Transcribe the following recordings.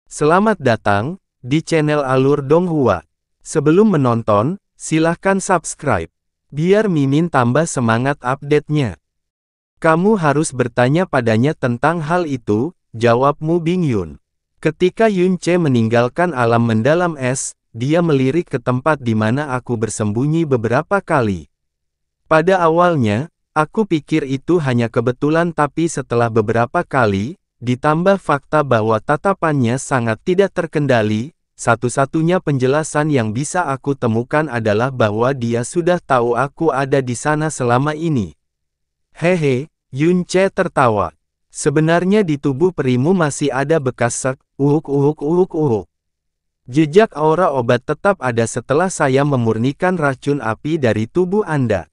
Selamat datang di channel Alur Donghua. Sebelum menonton, silahkan subscribe, biar Mimin tambah semangat update-nya. Kamu harus bertanya padanya tentang hal itu, jawab Mu Bingyun. Ketika Yun Ce meninggalkan alam mendalam es, dia melirik ke tempat di mana aku bersembunyi beberapa kali. Pada awalnya, aku pikir itu hanya kebetulan, tapi setelah beberapa kali, ditambah fakta bahwa tatapannya sangat tidak terkendali, satu-satunya penjelasan yang bisa aku temukan adalah bahwa dia sudah tahu aku ada di sana selama ini. Hehe, Yun Ce tertawa. Sebenarnya di tubuh perimu masih ada bekas sek, uhuk. Jejak aura obat tetap ada setelah saya memurnikan racun api dari tubuh Anda.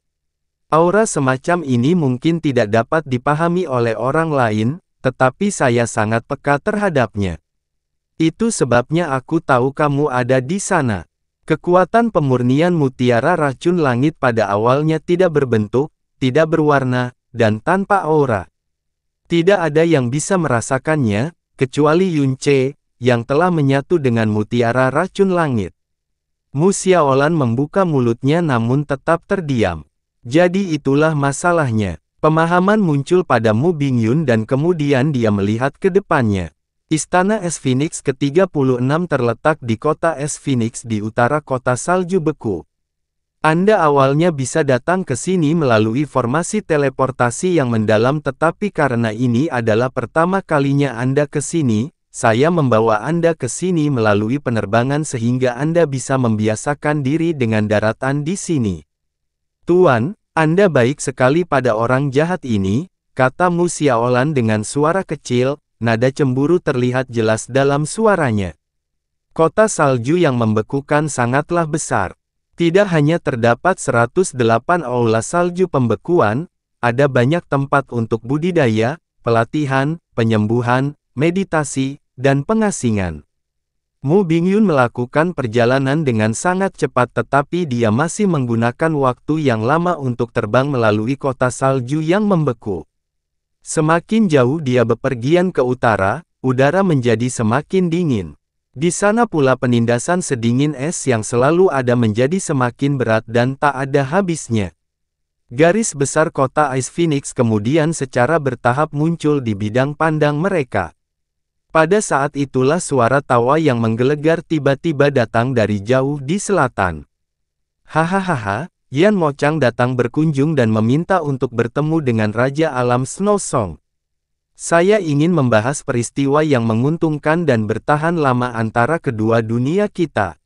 Aura semacam ini mungkin tidak dapat dipahami oleh orang lain, tetapi saya sangat peka terhadapnya. Itu sebabnya aku tahu kamu ada di sana. Kekuatan pemurnian mutiara racun langit pada awalnya tidak berbentuk, tidak berwarna, dan tanpa aura. Tidak ada yang bisa merasakannya, kecuali Yun Ce, yang telah menyatu dengan mutiara racun langit. Mu Xiaolan membuka mulutnya namun tetap terdiam. Jadi itulah masalahnya. Pemahaman muncul pada Mu Bingyun dan kemudian dia melihat ke depannya. Istana Es Phoenix ke-36 terletak di kota Es Phoenix di utara kota salju beku. Anda awalnya bisa datang ke sini melalui formasi teleportasi yang mendalam, tetapi karena ini adalah pertama kalinya Anda ke sini, saya membawa Anda ke sini melalui penerbangan sehingga Anda bisa membiasakan diri dengan daratan di sini. Tuan, Anda baik sekali pada orang jahat ini, kata Mu Xiaolan dengan suara kecil, nada cemburu terlihat jelas dalam suaranya. Kota salju yang membekukan sangatlah besar. Tidak hanya terdapat 108 aula salju pembekuan, ada banyak tempat untuk budidaya, pelatihan, penyembuhan, meditasi, dan pengasingan. Mu Bingyun melakukan perjalanan dengan sangat cepat, tetapi dia masih menggunakan waktu yang lama untuk terbang melalui kota salju yang membeku. Semakin jauh dia bepergian ke utara, udara menjadi semakin dingin. Di sana pula penindasan sedingin es yang selalu ada menjadi semakin berat dan tak ada habisnya. Garis besar kota Ice Phoenix kemudian secara bertahap muncul di bidang pandang mereka. Pada saat itulah suara tawa yang menggelegar tiba-tiba datang dari jauh di selatan. Hahaha, Yan Mochang datang berkunjung dan meminta untuk bertemu dengan Raja Alam Snow Song. Saya ingin membahas peristiwa yang menguntungkan dan bertahan lama antara kedua dunia kita.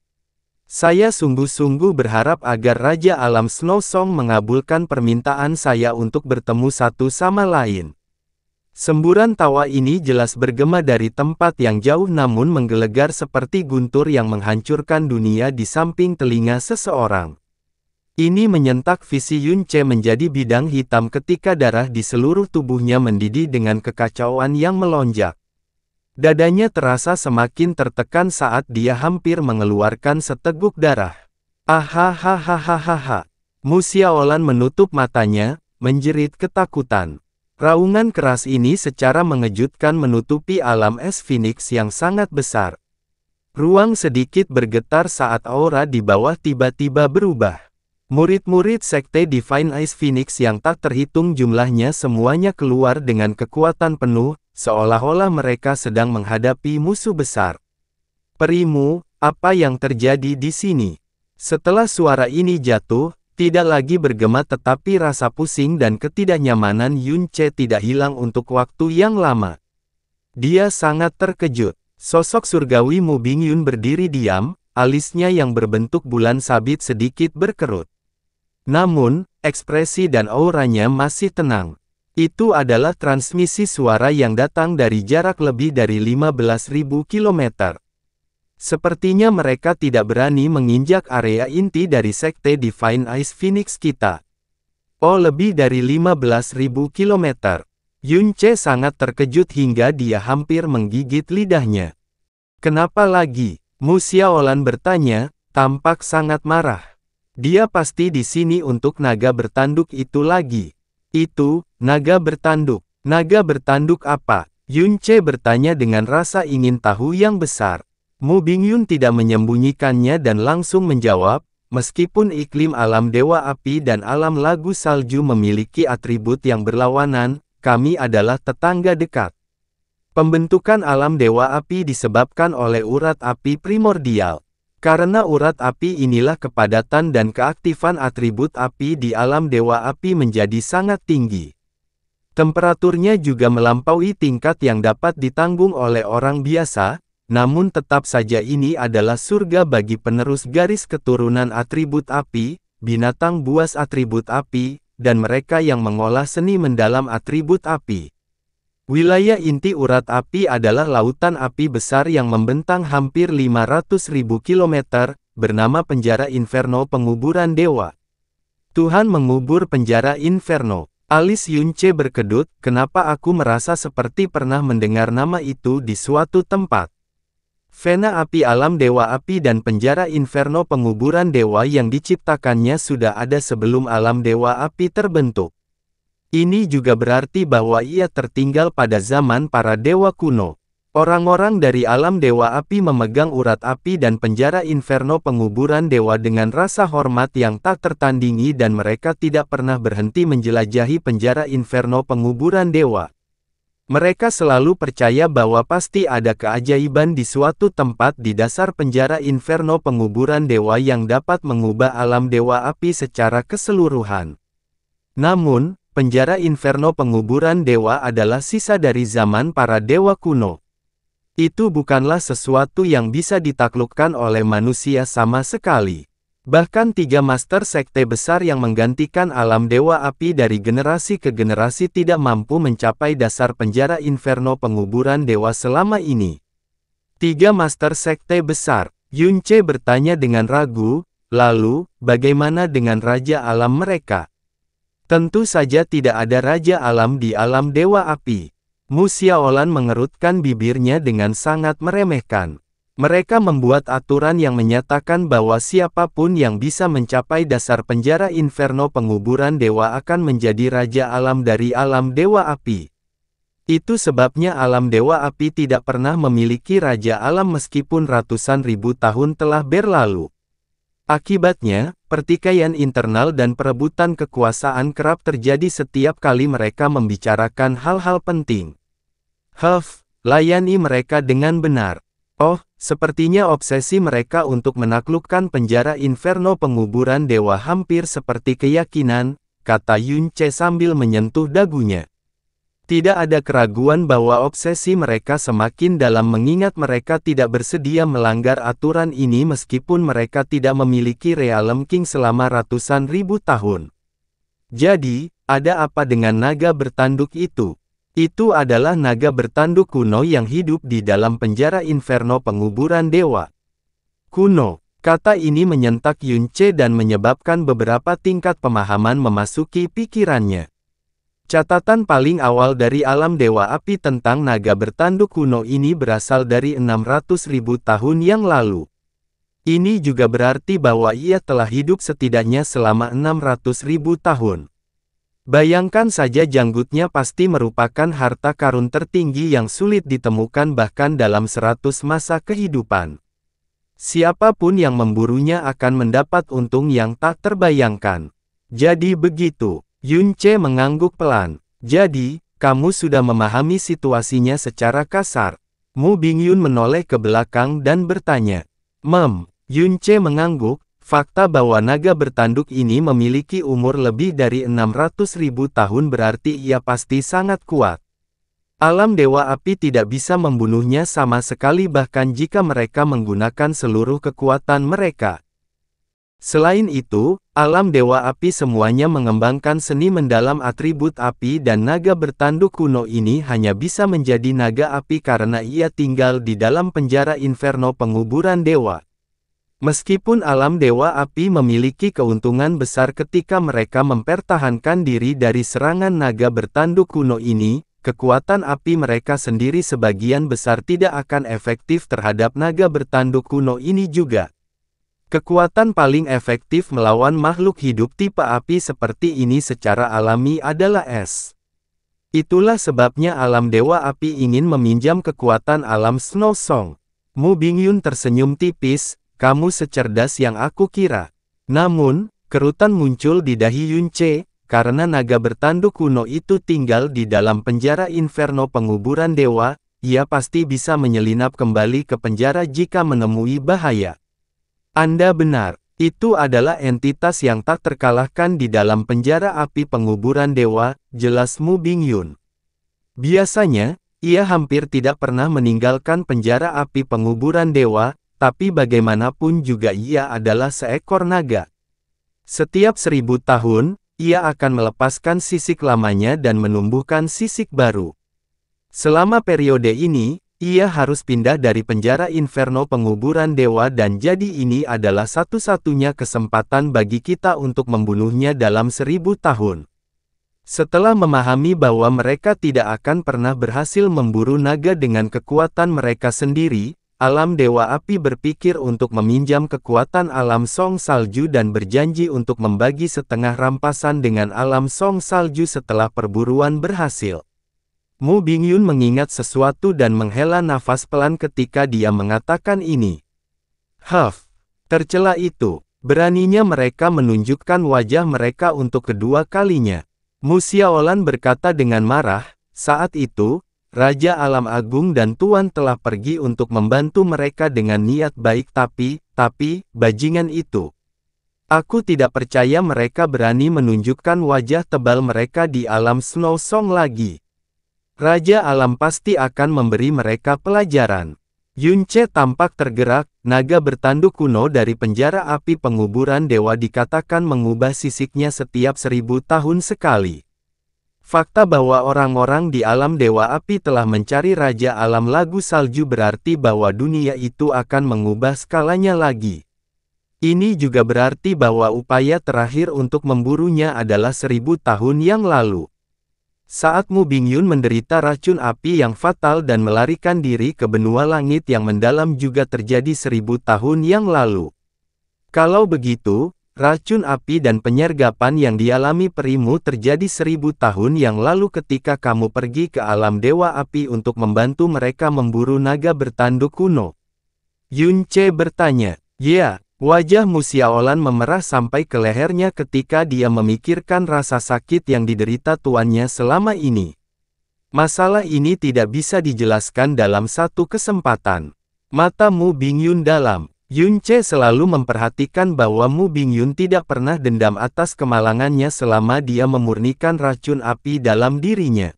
Saya sungguh-sungguh berharap agar Raja Alam Snow Song mengabulkan permintaan saya untuk bertemu satu sama lain. Semburan tawa ini jelas bergema dari tempat yang jauh namun menggelegar seperti guntur yang menghancurkan dunia di samping telinga seseorang. Ini menyentak visi Yun Ce menjadi bidang hitam ketika darah di seluruh tubuhnya mendidih dengan kekacauan yang melonjak. Dadanya terasa semakin tertekan saat dia hampir mengeluarkan seteguk darah. Ahahahahaha. Mu Xiaolan menutup matanya, menjerit ketakutan. Raungan keras ini secara mengejutkan menutupi alam es Phoenix yang sangat besar. Ruang sedikit bergetar saat aura di bawah tiba-tiba berubah. Murid-murid sekte Divine Ice Phoenix yang tak terhitung jumlahnya semuanya keluar dengan kekuatan penuh, seolah-olah mereka sedang menghadapi musuh besar. Perimu, apa yang terjadi di sini? Setelah suara ini jatuh, tidak lagi bergema tetapi rasa pusing dan ketidaknyamanan Yun Ce tidak hilang untuk waktu yang lama. Dia sangat terkejut. Sosok surgawi Mu Bingyun berdiri diam, alisnya yang berbentuk bulan sabit sedikit berkerut. Namun, ekspresi dan auranya masih tenang. Itu adalah transmisi suara yang datang dari jarak lebih dari 15.000 km. Sepertinya mereka tidak berani menginjak area inti dari sekte Divine Ice Phoenix kita. Oh, lebih dari 15.000 km. Yun Ce sangat terkejut hingga dia hampir menggigit lidahnya. Kenapa lagi? Mu Xiaolan bertanya, tampak sangat marah. Dia pasti di sini untuk naga bertanduk itu lagi. Itu, naga bertanduk. Naga bertanduk apa? Yunce bertanya dengan rasa ingin tahu yang besar. Mu Bingyun tidak menyembunyikannya dan langsung menjawab, meskipun iklim alam Dewa Api dan alam lagu salju memiliki atribut yang berlawanan, kami adalah tetangga dekat. Pembentukan alam Dewa Api disebabkan oleh urat api primordial. Karena urat api inilah kepadatan dan keaktifan atribut api di alam Dewa Api menjadi sangat tinggi. Temperaturnya juga melampaui tingkat yang dapat ditanggung oleh orang biasa, namun tetap saja ini adalah surga bagi penerus garis keturunan atribut api, binatang buas atribut api, dan mereka yang mengolah seni mendalam atribut api. Wilayah inti urat api adalah lautan api besar yang membentang hampir 500.000 km, bernama penjara Inferno penguburan dewa. Tuhan mengubur penjara Inferno. Alis Yunce berkedut, kenapa aku merasa seperti pernah mendengar nama itu di suatu tempat. Vena api alam Dewa Api dan penjara Inferno penguburan dewa yang diciptakannya sudah ada sebelum alam Dewa Api terbentuk. Ini juga berarti bahwa ia tertinggal pada zaman para dewa kuno. Orang-orang dari alam Dewa Api memegang urat api dan penjara Inferno penguburan dewa dengan rasa hormat yang tak tertandingi dan mereka tidak pernah berhenti menjelajahi penjara Inferno penguburan dewa. Mereka selalu percaya bahwa pasti ada keajaiban di suatu tempat di dasar penjara Inferno penguburan dewa yang dapat mengubah alam Dewa Api secara keseluruhan. Namun, penjara Inferno penguburan dewa adalah sisa dari zaman para dewa kuno. Itu bukanlah sesuatu yang bisa ditaklukkan oleh manusia sama sekali. Bahkan 3 master sekte besar yang menggantikan alam Dewa Api dari generasi ke generasi tidak mampu mencapai dasar penjara Inferno penguburan dewa selama ini. 3 master sekte besar. Yunce bertanya dengan ragu, lalu, bagaimana dengan raja alam mereka? Tentu saja tidak ada raja alam di alam Dewa Api. Mu Xiaolan mengerutkan bibirnya dengan sangat meremehkan. Mereka membuat aturan yang menyatakan bahwa siapapun yang bisa mencapai dasar penjara Inferno penguburan dewa akan menjadi raja alam dari alam Dewa Api. Itu sebabnya alam Dewa Api tidak pernah memiliki raja alam meskipun ratusan ribu tahun telah berlalu. Akibatnya, pertikaian internal dan perebutan kekuasaan kerap terjadi setiap kali mereka membicarakan hal-hal penting. Layani mereka dengan benar. Oh, sepertinya obsesi mereka untuk menaklukkan penjara Inferno penguburan dewa hampir seperti keyakinan, kata Yunce sambil menyentuh dagunya. Tidak ada keraguan bahwa obsesi mereka semakin dalam mengingat mereka tidak bersedia melanggar aturan ini meskipun mereka tidak memiliki Realm King selama ratusan ribu tahun. Jadi, ada apa dengan naga bertanduk itu? Itu adalah naga bertanduk kuno yang hidup di dalam penjara Inferno penguburan dewa. Kuno, kata ini menyentak Yunce dan menyebabkan beberapa tingkat pemahaman memasuki pikirannya. Catatan paling awal dari alam Dewa Api tentang naga bertanduk kuno ini berasal dari 600.000 tahun yang lalu. Ini juga berarti bahwa ia telah hidup setidaknya selama 600.000 tahun. Bayangkan saja janggutnya pasti merupakan harta karun tertinggi yang sulit ditemukan bahkan dalam 100 masa kehidupan. Siapapun yang memburunya akan mendapat untung yang tak terbayangkan. Jadi begitu. Yunce mengangguk pelan. Jadi, kamu sudah memahami situasinya secara kasar. Mu Bingyun menoleh ke belakang dan bertanya. Yunce mengangguk, fakta bahwa naga bertanduk ini memiliki umur lebih dari 600.000 tahun berarti ia pasti sangat kuat. Alam Dewa Api tidak bisa membunuhnya sama sekali bahkan jika mereka menggunakan seluruh kekuatan mereka. Selain itu, alam Dewa Api semuanya mengembangkan seni mendalam atribut api dan naga bertanduk kuno ini hanya bisa menjadi naga api karena ia tinggal di dalam penjara Inferno penguburan dewa. Meskipun alam Dewa Api memiliki keuntungan besar ketika mereka mempertahankan diri dari serangan naga bertanduk kuno ini, kekuatan api mereka sendiri sebagian besar tidak akan efektif terhadap naga bertanduk kuno ini juga. Kekuatan paling efektif melawan makhluk hidup tipe api seperti ini secara alami adalah es. Itulah sebabnya alam Dewa Api ingin meminjam kekuatan alam Snow Song. Mu Bingyun tersenyum tipis, kamu secerdas yang aku kira. Namun, kerutan muncul di dahi Yunce, karena naga bertanduk kuno itu tinggal di dalam penjara inferno penguburan dewa, ia pasti bisa menyelinap kembali ke penjara jika menemui bahaya. Anda benar, itu adalah entitas yang tak terkalahkan di dalam penjara api penguburan dewa, jelas Mu Bingyun. Biasanya, ia hampir tidak pernah meninggalkan penjara api penguburan dewa, tapi bagaimanapun juga ia adalah seekor naga. Setiap 1000 tahun, ia akan melepaskan sisik lamanya dan menumbuhkan sisik baru. Selama periode ini, ia harus pindah dari penjara inferno penguburan dewa dan jadi ini adalah satu-satunya kesempatan bagi kita untuk membunuhnya dalam 1000 tahun. Setelah memahami bahwa mereka tidak akan pernah berhasil memburu naga dengan kekuatan mereka sendiri, alam Dewa Api berpikir untuk meminjam kekuatan alam Song Salju dan berjanji untuk membagi setengah rampasan dengan alam Song Salju setelah perburuan berhasil. Mu Bingyun mengingat sesuatu dan menghela nafas pelan ketika dia mengatakan ini. Tercela itu, beraninya mereka menunjukkan wajah mereka untuk kedua kalinya. Mu Xiaolan berkata dengan marah, saat itu, Raja Alam Agung dan Tuan telah pergi untuk membantu mereka dengan niat baik tapi, bajingan itu. Aku tidak percaya mereka berani menunjukkan wajah tebal mereka di alam Snow Song lagi. Raja Alam pasti akan memberi mereka pelajaran. Yunce tampak tergerak, naga bertanduk kuno dari penjara api penguburan dewa dikatakan mengubah sisiknya setiap 1000 tahun sekali. Fakta bahwa orang-orang di alam Dewa Api telah mencari Raja Alam Lagu Salju berarti bahwa dunia itu akan mengubah skalanya lagi. Ini juga berarti bahwa upaya terakhir untuk memburunya adalah 1000 tahun yang lalu. Saat Mu Bingyun menderita racun api yang fatal dan melarikan diri ke benua langit yang mendalam juga terjadi 1000 tahun yang lalu. Kalau begitu, racun api dan penyergapan yang dialami perimu terjadi 1000 tahun yang lalu ketika kamu pergi ke alam Dewa Api untuk membantu mereka memburu naga bertanduk kuno. Yunce bertanya. Ya. Wajah Mu Xiaolan memerah sampai ke lehernya ketika dia memikirkan rasa sakit yang diderita tuannya selama ini. Masalah ini tidak bisa dijelaskan dalam satu kesempatan. Mata Mu Bingyun dalam. Yunce selalu memperhatikan bahwa Mu Bingyun tidak pernah dendam atas kemalangannya selama dia memurnikan racun api dalam dirinya.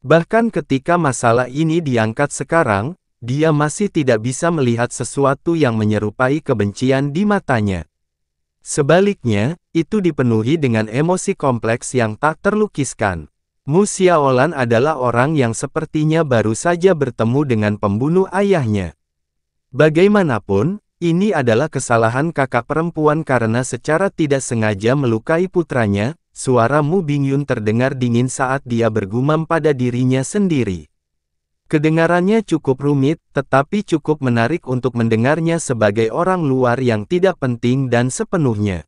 Bahkan ketika masalah ini diangkat sekarang, dia masih tidak bisa melihat sesuatu yang menyerupai kebencian di matanya. Sebaliknya, itu dipenuhi dengan emosi kompleks yang tak terlukiskan. Mu Xiaolan adalah orang yang sepertinya baru saja bertemu dengan pembunuh ayahnya. Bagaimanapun, ini adalah kesalahan kakak perempuan karena secara tidak sengaja melukai putranya. Suara Mu Bingyun terdengar dingin saat dia bergumam pada dirinya sendiri. Kedengarannya cukup rumit, tetapi cukup menarik untuk mendengarnya sebagai orang luar yang tidak penting dan sepenuhnya.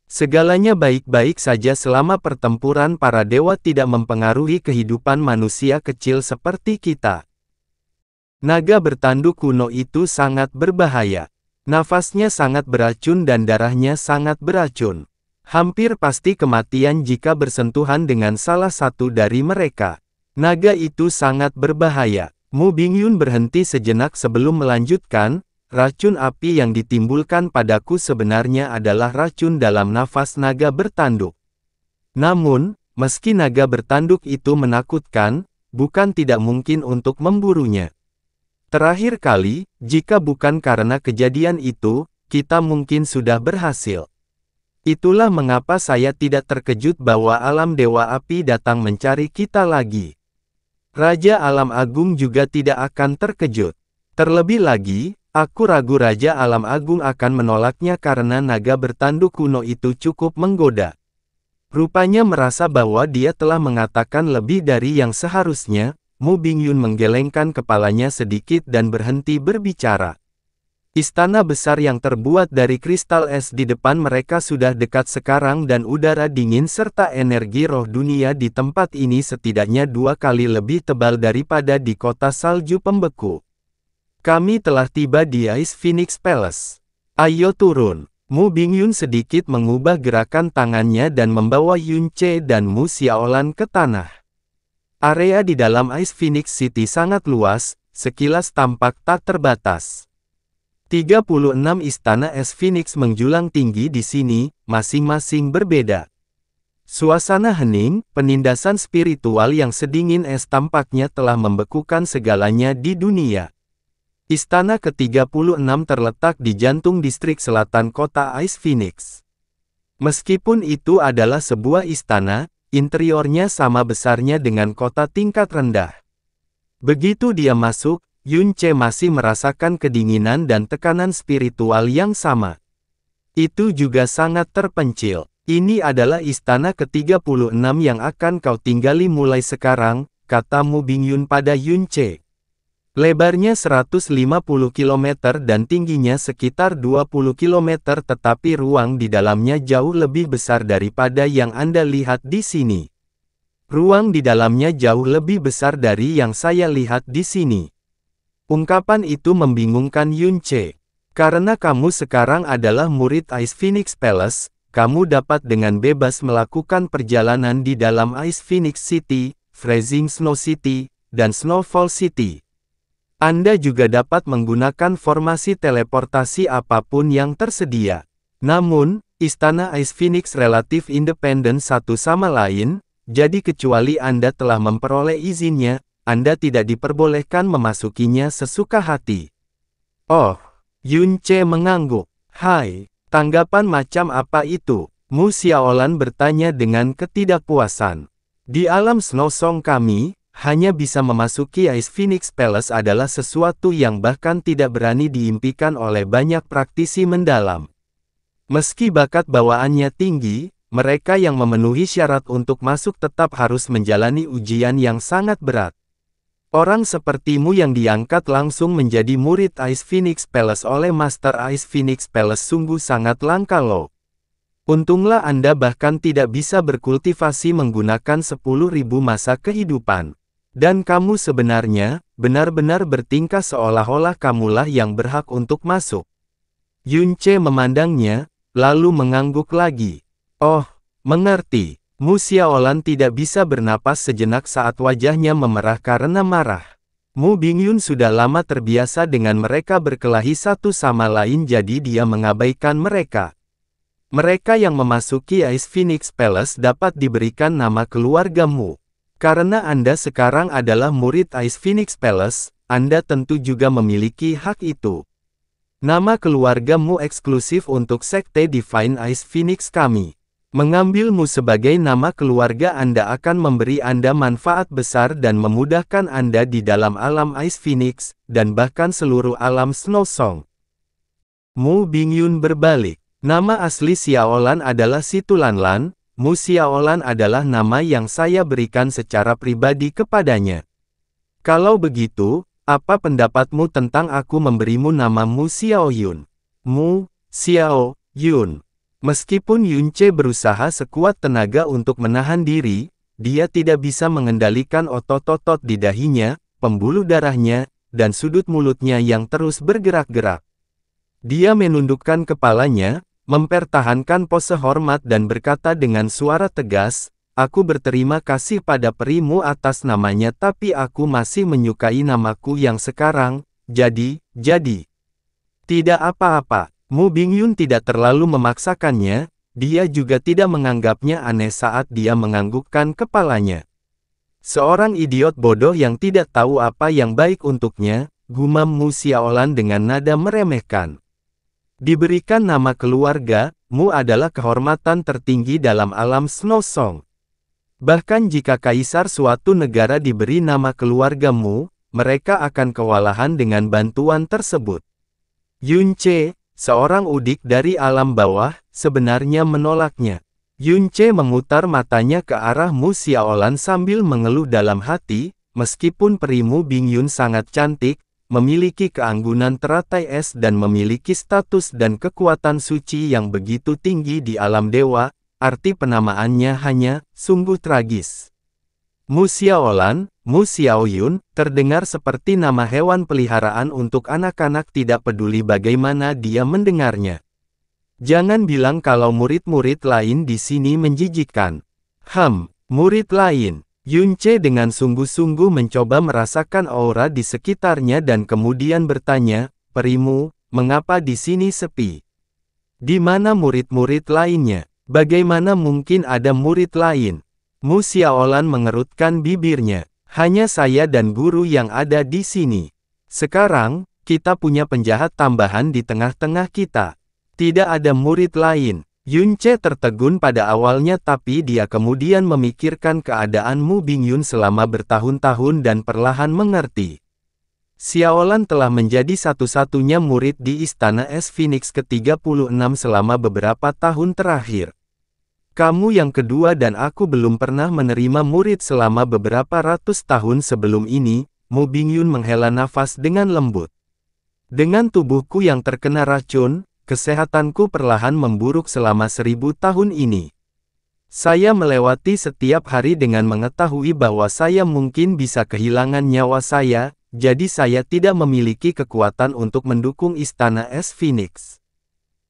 Segalanya baik-baik saja selama pertempuran para dewa tidak mempengaruhi kehidupan manusia kecil seperti kita. Naga bertanduk kuno itu sangat berbahaya. Nafasnya sangat beracun dan darahnya sangat beracun. Hampir pasti kematian jika bersentuhan dengan salah satu dari mereka. Naga itu sangat berbahaya. Mu Bingyun berhenti sejenak sebelum melanjutkan, racun api yang ditimbulkan padaku sebenarnya adalah racun dalam nafas naga bertanduk. Namun, meski naga bertanduk itu menakutkan, bukan tidak mungkin untuk memburunya. Terakhir kali, jika bukan karena kejadian itu, kita mungkin sudah berhasil. Itulah mengapa saya tidak terkejut bahwa alam Dewa Api datang mencari kita lagi. Raja Alam Agung juga tidak akan terkejut. Terlebih lagi, aku ragu Raja Alam Agung akan menolaknya karena naga bertanduk kuno itu cukup menggoda. Rupanya merasa bahwa dia telah mengatakan lebih dari yang seharusnya. Mu Bingyun menggelengkan kepalanya sedikit dan berhenti berbicara. Istana besar yang terbuat dari kristal es di depan mereka sudah dekat sekarang dan udara dingin serta energi roh dunia di tempat ini setidaknya 2 kali lebih tebal daripada di kota salju pembeku. Kami telah tiba di Ice Phoenix Palace. Ayo turun. Mu Bingyun sedikit mengubah gerakan tangannya dan membawa Yunce dan Mu Xiaolan ke tanah. Area di dalam Ice Phoenix City sangat luas, sekilas tampak tak terbatas. 36 istana es Phoenix menjulang tinggi di sini, masing-masing berbeda. Suasana hening, penindasan spiritual yang sedingin es tampaknya telah membekukan segalanya di dunia. Istana ke-36 terletak di jantung distrik selatan kota Ice Phoenix. Meskipun itu adalah sebuah istana, interiornya sama besarnya dengan kota tingkat rendah. Begitu dia masuk, Yunce masih merasakan kedinginan dan tekanan spiritual yang sama. Itu juga sangat terpencil. Ini adalah istana ke-36 yang akan kau tinggali mulai sekarang, kata Mu Bingyun pada Yunce. Lebarnya 150 km dan tingginya sekitar 20 km tetapi ruang di dalamnya jauh lebih besar daripada yang Anda lihat di sini. Ruang di dalamnya jauh lebih besar dari yang saya lihat di sini. Ungkapan itu membingungkan Yunce. Karena kamu sekarang adalah murid Ice Phoenix Palace, kamu dapat dengan bebas melakukan perjalanan di dalam Ice Phoenix City, Freezing Snow City, dan Snowfall City. Anda juga dapat menggunakan formasi teleportasi apapun yang tersedia. Namun, istana Ice Phoenix relatif independen satu sama lain, jadi kecuali Anda telah memperoleh izinnya, Anda tidak diperbolehkan memasukinya sesuka hati. Oh, Yunce mengangguk. Hai, tanggapan macam apa itu? Mu Xiaolan bertanya dengan ketidakpuasan. Di alam Snow Song kami, hanya bisa memasuki Ice Phoenix Palace adalah sesuatu yang bahkan tidak berani diimpikan oleh banyak praktisi mendalam. Meski bakat bawaannya tinggi, mereka yang memenuhi syarat untuk masuk tetap harus menjalani ujian yang sangat berat. Orang sepertimu yang diangkat langsung menjadi murid Ice Phoenix Palace oleh Master Ice Phoenix Palace sungguh sangat langka loh. Untunglah Anda bahkan tidak bisa berkultivasi menggunakan 10.000 masa kehidupan. Dan kamu sebenarnya, benar-benar bertingkah seolah-olah kamulah yang berhak untuk masuk. Yunce memandangnya, lalu mengangguk lagi. Oh, mengerti. Mu Xiaolan tidak bisa bernapas sejenak saat wajahnya memerah karena marah. Mu Bingyun sudah lama terbiasa dengan mereka berkelahi satu sama lain jadi dia mengabaikan mereka. Mereka yang memasuki Ice Phoenix Palace dapat diberikan nama keluarga Mu. Karena Anda sekarang adalah murid Ice Phoenix Palace, Anda tentu juga memiliki hak itu. Nama keluarga Mu eksklusif untuk Sekte Divine Ice Phoenix kami. Mengambilmu sebagai nama keluarga Anda akan memberi Anda manfaat besar dan memudahkan Anda di dalam alam Ice Phoenix, dan bahkan seluruh alam Snow Song. Mu Bingyun berbalik. Nama asli Xiaolan adalah Situlanlan, Mu Xiaolan adalah nama yang saya berikan secara pribadi kepadanya. Kalau begitu, apa pendapatmu tentang aku memberimu nama Mu Xiaoyun? Mu Xiaoyun. Meskipun Yunce berusaha sekuat tenaga untuk menahan diri, dia tidak bisa mengendalikan otot-otot di dahinya, pembuluh darahnya, dan sudut mulutnya yang terus bergerak-gerak. Dia menundukkan kepalanya, mempertahankan pose hormat dan berkata dengan suara tegas, "Aku berterima kasih pada perimu atas namanya tapi aku masih menyukai namaku yang sekarang, jadi. Tidak apa-apa." Mu Bingyun tidak terlalu memaksakannya, dia juga tidak menganggapnya aneh saat dia menganggukkan kepalanya. Seorang idiot bodoh yang tidak tahu apa yang baik untuknya, gumam Mu Xiaolan dengan nada meremehkan. Diberikan nama keluarga, Mu adalah kehormatan tertinggi dalam alam Snow Song. Bahkan jika kaisar suatu negara diberi nama keluarga Mu, mereka akan kewalahan dengan bantuan tersebut. Yunce, seorang udik dari alam bawah, sebenarnya menolaknya. Yunce memutar matanya ke arah Mu Xiaolan sambil mengeluh dalam hati, meskipun perimu Bingyun sangat cantik, memiliki keanggunan teratai es dan memiliki status dan kekuatan suci yang begitu tinggi di alam dewa, arti penamaannya hanya, sungguh tragis. Mu Xiaolan, Mu Xiaoyun, terdengar seperti nama hewan peliharaan untuk anak-anak tidak peduli bagaimana dia mendengarnya. Jangan bilang kalau murid-murid lain di sini menjijikkan. Murid lain. Yunce dengan sungguh-sungguh mencoba merasakan aura di sekitarnya dan kemudian bertanya, "Perimu, mengapa di sini sepi? Di mana murid-murid lainnya? Bagaimana mungkin ada murid lain?" Mu Xiaolan mengerutkan bibirnya. "Hanya saya dan guru yang ada di sini. Sekarang, kita punya penjahat tambahan di tengah-tengah kita. Tidak ada murid lain." Yunce tertegun pada awalnya tapi dia kemudian memikirkan keadaan Mu Bingyun selama bertahun-tahun dan perlahan mengerti. Xiaolan telah menjadi satu-satunya murid di Istana Es Phoenix ke-36 selama beberapa tahun terakhir. Kamu yang kedua dan aku belum pernah menerima murid selama beberapa ratus tahun sebelum ini. Mu Bingyun menghela nafas dengan lembut. Dengan tubuhku yang terkena racun, kesehatanku perlahan memburuk selama 1000 tahun ini. Saya melewati setiap hari dengan mengetahui bahwa saya mungkin bisa kehilangan nyawa saya, jadi saya tidak memiliki kekuatan untuk mendukung Istana Es Phoenix.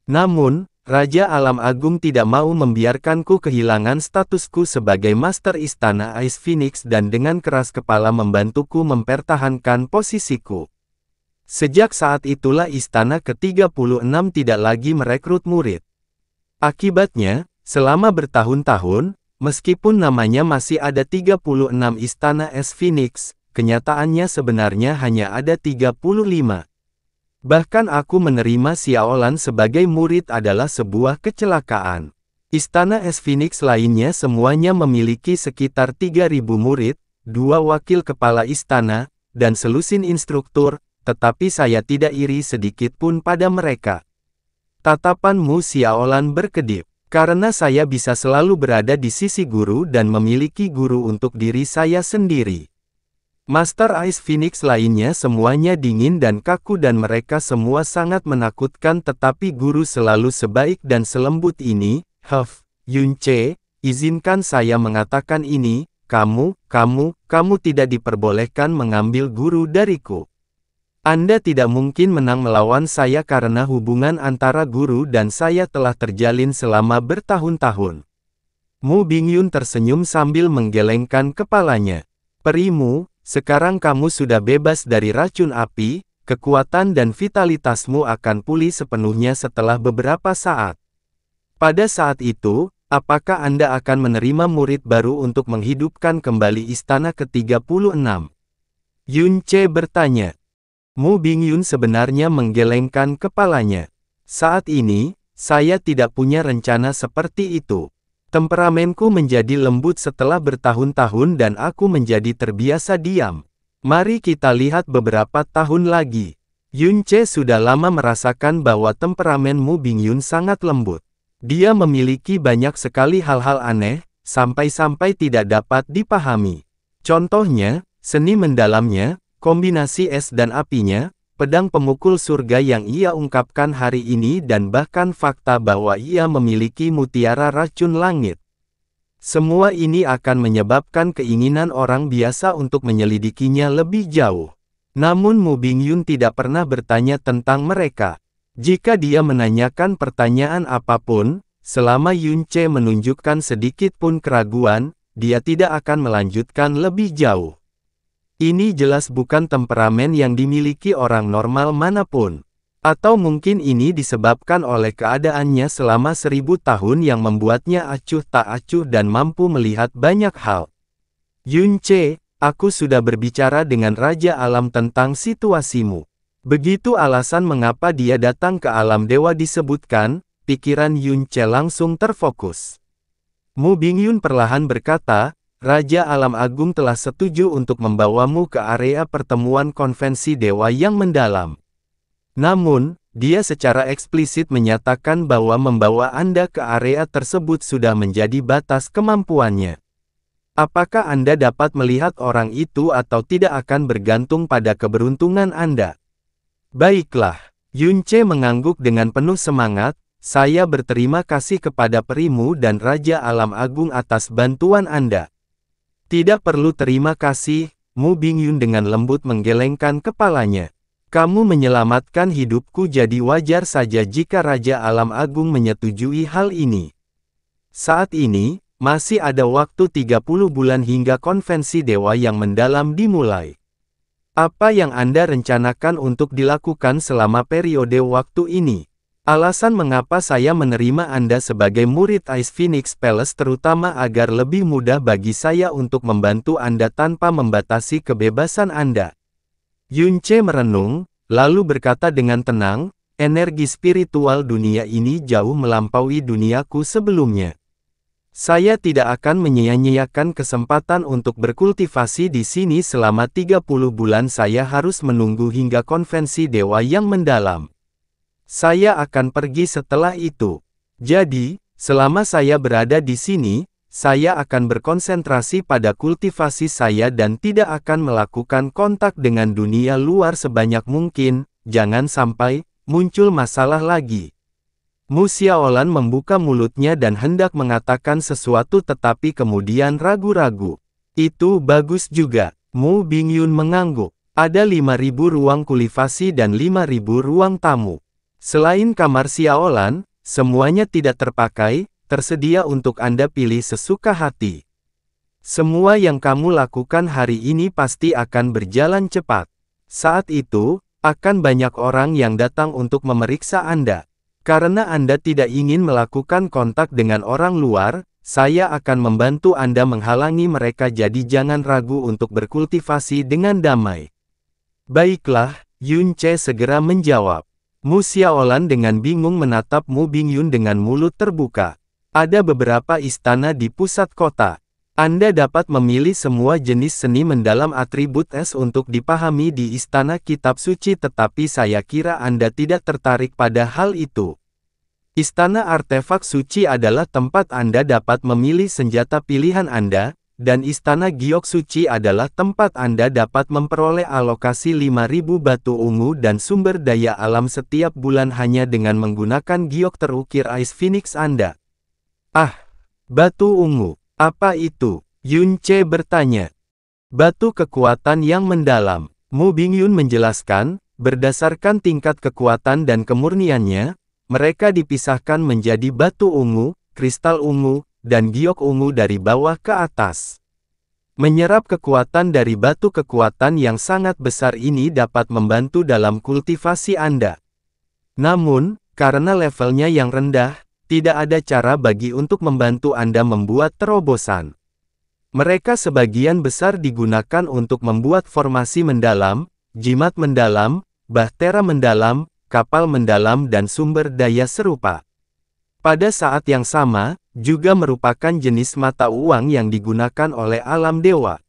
Namun, Raja Alam Agung tidak mau membiarkanku kehilangan statusku sebagai Master Istana Es Phoenix dan dengan keras kepala membantuku mempertahankan posisiku. Sejak saat itulah Istana ke-36 tidak lagi merekrut murid. Akibatnya, selama bertahun-tahun, meskipun namanya masih ada 36 Istana Es Phoenix, kenyataannya sebenarnya hanya ada 35. Bahkan aku menerima Xiaolan sebagai murid adalah sebuah kecelakaan. Istana Es Phoenix lainnya semuanya memiliki sekitar 3000 murid, 2 wakil kepala istana, dan selusin instruktur, tetapi saya tidak iri sedikit pun pada mereka. Tatapan Mu Xiaolan berkedip, karena saya bisa selalu berada di sisi guru dan memiliki guru untuk diri saya sendiri. Master Ice Phoenix lainnya semuanya dingin dan kaku dan mereka semua sangat menakutkan tetapi guru selalu sebaik dan selembut ini. Yunce, izinkan saya mengatakan ini, kamu tidak diperbolehkan mengambil guru dariku. Anda tidak mungkin menang melawan saya karena hubungan antara guru dan saya telah terjalin selama bertahun-tahun. Mu Bingyun tersenyum sambil menggelengkan kepalanya. Perimu, sekarang kamu sudah bebas dari racun api, kekuatan dan vitalitasmu akan pulih sepenuhnya setelah beberapa saat. Pada saat itu, apakah Anda akan menerima murid baru untuk menghidupkan kembali Istana ke-36? Yunce bertanya. Mu Bingyun sebenarnya menggelengkan kepalanya. Saat ini, saya tidak punya rencana seperti itu. Temperamenku menjadi lembut setelah bertahun-tahun dan aku menjadi terbiasa diam. Mari kita lihat beberapa tahun lagi. Yunce sudah lama merasakan bahwa temperamen Mu Bingyun sangat lembut. Dia memiliki banyak sekali hal-hal aneh, sampai-sampai tidak dapat dipahami. Contohnya, seni mendalamnya, kombinasi es dan apinya, pedang pemukul surga yang ia ungkapkan hari ini dan bahkan fakta bahwa ia memiliki mutiara racun langit. Semua ini akan menyebabkan keinginan orang biasa untuk menyelidikinya lebih jauh. Namun Mu Bingyun tidak pernah bertanya tentang mereka. Jika dia menanyakan pertanyaan apapun, selama Yunce menunjukkan sedikit pun keraguan, dia tidak akan melanjutkan lebih jauh. Ini jelas bukan temperamen yang dimiliki orang normal manapun. Atau mungkin ini disebabkan oleh keadaannya selama 1000 tahun yang membuatnya acuh tak acuh dan mampu melihat banyak hal. Yunce, aku sudah berbicara dengan Raja Alam tentang situasimu. Begitu alasan mengapa dia datang ke alam dewa disebutkan, pikiran Yunce langsung terfokus. Mu Bingyun perlahan berkata, Raja Alam Agung telah setuju untuk membawamu ke area pertemuan konvensi dewa yang mendalam. Namun, dia secara eksplisit menyatakan bahwa membawa Anda ke area tersebut sudah menjadi batas kemampuannya. Apakah Anda dapat melihat orang itu atau tidak akan bergantung pada keberuntungan Anda? Baiklah. Yunce mengangguk dengan penuh semangat, saya berterima kasih kepada perimu dan Raja Alam Agung atas bantuan Anda. Tidak perlu terima kasih, Mu Bingyun dengan lembut menggelengkan kepalanya. Kamu menyelamatkan hidupku, jadi wajar saja jika Raja Alam Agung menyetujui hal ini. Saat ini, masih ada waktu 30 bulan hingga konvensi dewa yang mendalam dimulai. Apa yang Anda rencanakan untuk dilakukan selama periode waktu ini? Alasan mengapa saya menerima Anda sebagai murid Ice Phoenix Palace terutama agar lebih mudah bagi saya untuk membantu Anda tanpa membatasi kebebasan Anda. Yunce merenung, lalu berkata dengan tenang, energi spiritual dunia ini jauh melampaui duniaku sebelumnya. Saya tidak akan menyia-nyiakan kesempatan untuk berkultivasi di sini selama 30 bulan. Saya harus menunggu hingga konvensi dewa yang mendalam. Saya akan pergi setelah itu. Jadi, selama saya berada di sini, saya akan berkonsentrasi pada kultivasi saya dan tidak akan melakukan kontak dengan dunia luar sebanyak mungkin. Jangan sampai muncul masalah lagi. Mu Xiaolan membuka mulutnya dan hendak mengatakan sesuatu tetapi kemudian ragu-ragu. Itu bagus juga. Mu Bingyun mengangguk. Ada 5.000 ruang kultivasi dan 5.000 ruang tamu. Selain kamar Xiaolan, semuanya tidak terpakai, tersedia untuk Anda pilih sesuka hati. Semua yang kamu lakukan hari ini pasti akan berjalan cepat. Saat itu, akan banyak orang yang datang untuk memeriksa Anda. Karena Anda tidak ingin melakukan kontak dengan orang luar, saya akan membantu Anda menghalangi mereka, jadi jangan ragu untuk berkultivasi dengan damai. Baiklah, Yunce segera menjawab. Mu Xiaolan dengan bingung menatap Mu Bingyun dengan mulut terbuka. Ada beberapa istana di pusat kota. Anda dapat memilih semua jenis seni mendalam atribut es untuk dipahami di Istana Kitab Suci, tetapi saya kira Anda tidak tertarik pada hal itu. Istana Artefak Suci adalah tempat Anda dapat memilih senjata pilihan Anda, dan Istana Giok Suci adalah tempat Anda dapat memperoleh alokasi 5.000 batu ungu dan sumber daya alam setiap bulan hanya dengan menggunakan giok terukir Ice Phoenix Anda. Ah, batu ungu. Apa itu? Yunce bertanya. Batu kekuatan yang mendalam. Mu Bingyun menjelaskan, berdasarkan tingkat kekuatan dan kemurniannya, mereka dipisahkan menjadi batu ungu, kristal ungu, dan giok ungu dari bawah ke atas. Menyerap kekuatan dari batu kekuatan yang sangat besar ini dapat membantu dalam kultivasi Anda. Namun, karena levelnya yang rendah, tidak ada cara bagi untuk membantu Anda membuat terobosan. Mereka sebagian besar digunakan untuk membuat formasi mendalam, jimat mendalam, bahtera mendalam, kapal mendalam dan sumber daya serupa. Pada saat yang sama, juga merupakan jenis mata uang yang digunakan oleh alam dewa.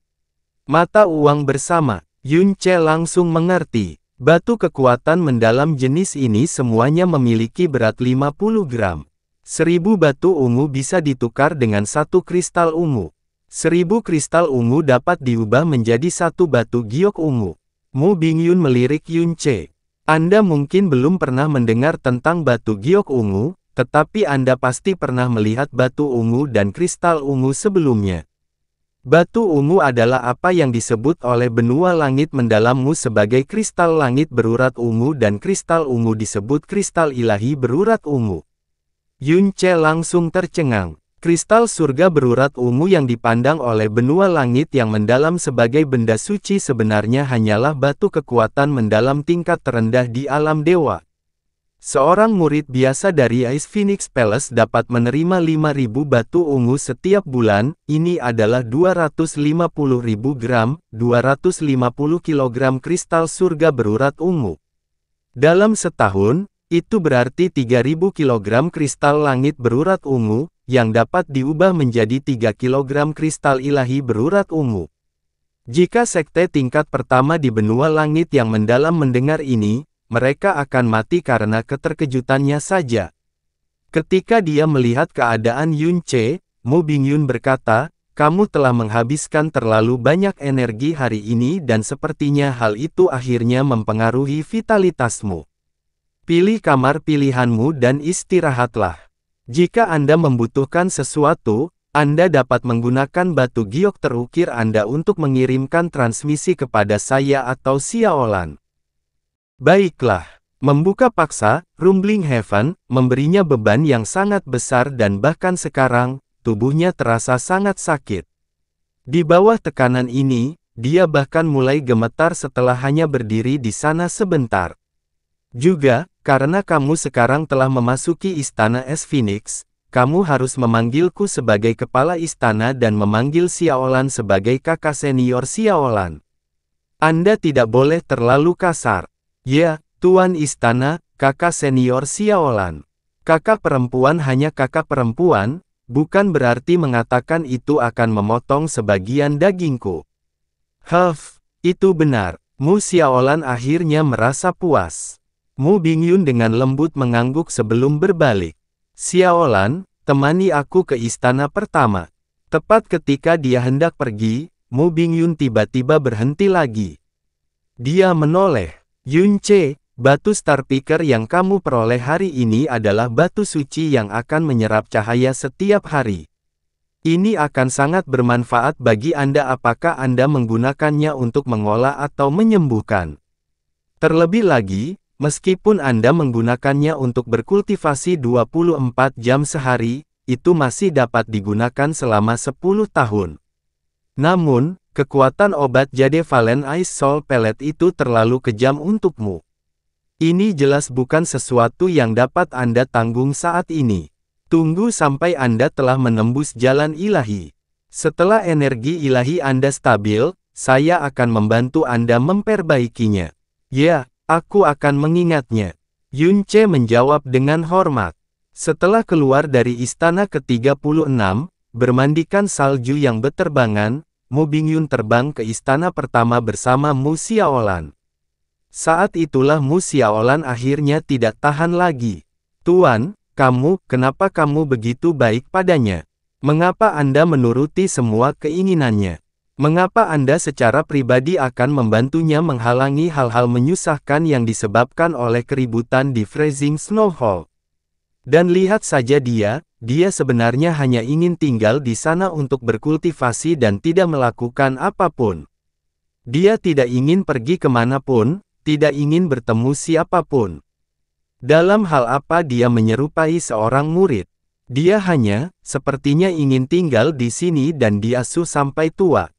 Mata uang bersama, Yunce langsung mengerti. Batu kekuatan mendalam jenis ini semuanya memiliki berat 50 gram. 1000 batu ungu bisa ditukar dengan 1 kristal ungu. 1000 kristal ungu dapat diubah menjadi 1 batu giok ungu. Mu Bingyun melirik Yunce. Anda mungkin belum pernah mendengar tentang batu giok ungu, tetapi Anda pasti pernah melihat batu ungu dan kristal ungu sebelumnya. Batu ungu adalah apa yang disebut oleh benua langit mendalammu sebagai kristal langit berurat ungu dan kristal ungu disebut kristal ilahi berurat ungu. Yunce langsung tercengang. Kristal surga berurat ungu yang dipandang oleh benua langit yang mendalam sebagai benda suci sebenarnya hanyalah batu kekuatan mendalam tingkat terendah di alam dewa. Seorang murid biasa dari Ice Phoenix Palace dapat menerima 5.000 batu ungu setiap bulan, ini adalah 250.000 gram, 250 kg kristal surga berurat ungu. Dalam setahun, itu berarti 3.000 kg kristal langit berurat ungu, yang dapat diubah menjadi 3 kg kristal ilahi berurat ungu. Jika sekte tingkat pertama di benua langit yang mendalam mendengar ini, mereka akan mati karena keterkejutannya saja. Ketika dia melihat keadaan Yunce, Mu Bingyun berkata, kamu telah menghabiskan terlalu banyak energi hari ini dan sepertinya hal itu akhirnya mempengaruhi vitalitasmu. Pilih kamar pilihanmu dan istirahatlah. Jika Anda membutuhkan sesuatu, Anda dapat menggunakan batu giok terukir Anda untuk mengirimkan transmisi kepada saya atau Xiaolan. Baiklah. Membuka paksa, Rumbling Heaven, memberinya beban yang sangat besar dan bahkan sekarang, tubuhnya terasa sangat sakit. Di bawah tekanan ini, dia bahkan mulai gemetar setelah hanya berdiri di sana sebentar. Juga, karena kamu sekarang telah memasuki Istana Es Phoenix, kamu harus memanggilku sebagai kepala istana dan memanggil Xiaolan sebagai kakak senior Xiaolan. Anda tidak boleh terlalu kasar. Ya, Tuan Istana, kakak senior Xiaolan. Kakak perempuan hanya kakak perempuan, bukan berarti mengatakan itu akan memotong sebagian dagingku. Itu benar. Mu Xiaolan akhirnya merasa puas. Mu Bingyun dengan lembut mengangguk sebelum berbalik. Xiaolan, temani aku ke istana pertama. Tepat ketika dia hendak pergi, Mu Bingyun tiba-tiba berhenti lagi. Dia menoleh. Yunce, batu Star Picker yang kamu peroleh hari ini adalah batu suci yang akan menyerap cahaya setiap hari. Ini akan sangat bermanfaat bagi Anda apakah Anda menggunakannya untuk mengolah atau menyembuhkan. Terlebih lagi, meskipun Anda menggunakannya untuk berkultivasi 24 jam sehari, itu masih dapat digunakan selama 10 tahun. Namun, kekuatan obat Jade Valen Ice Soul Pellet itu terlalu kejam untukmu. Ini jelas bukan sesuatu yang dapat Anda tanggung saat ini. Tunggu sampai Anda telah menembus jalan ilahi. Setelah energi ilahi Anda stabil, saya akan membantu Anda memperbaikinya. Ya, aku akan mengingatnya. Yunce menjawab dengan hormat. Setelah keluar dari istana ke-36, bermandikan salju yang beterbangan, Mu Bingyun terbang ke istana pertama bersama Mu Xiaolan. Saat itulah Mu Xiaolan akhirnya tidak tahan lagi. Tuan, kenapa kamu begitu baik padanya? Mengapa Anda menuruti semua keinginannya? Mengapa Anda secara pribadi akan membantunya menghalangi hal-hal menyusahkan yang disebabkan oleh keributan di Freezing Snow Hall? Dan lihat saja dia sebenarnya hanya ingin tinggal di sana untuk berkultivasi dan tidak melakukan apapun. Dia tidak ingin pergi kemanapun, tidak ingin bertemu siapapun. Dalam hal apa dia menyerupai seorang murid? Dia hanya, sepertinya ingin tinggal di sini dan diasuh sampai tua.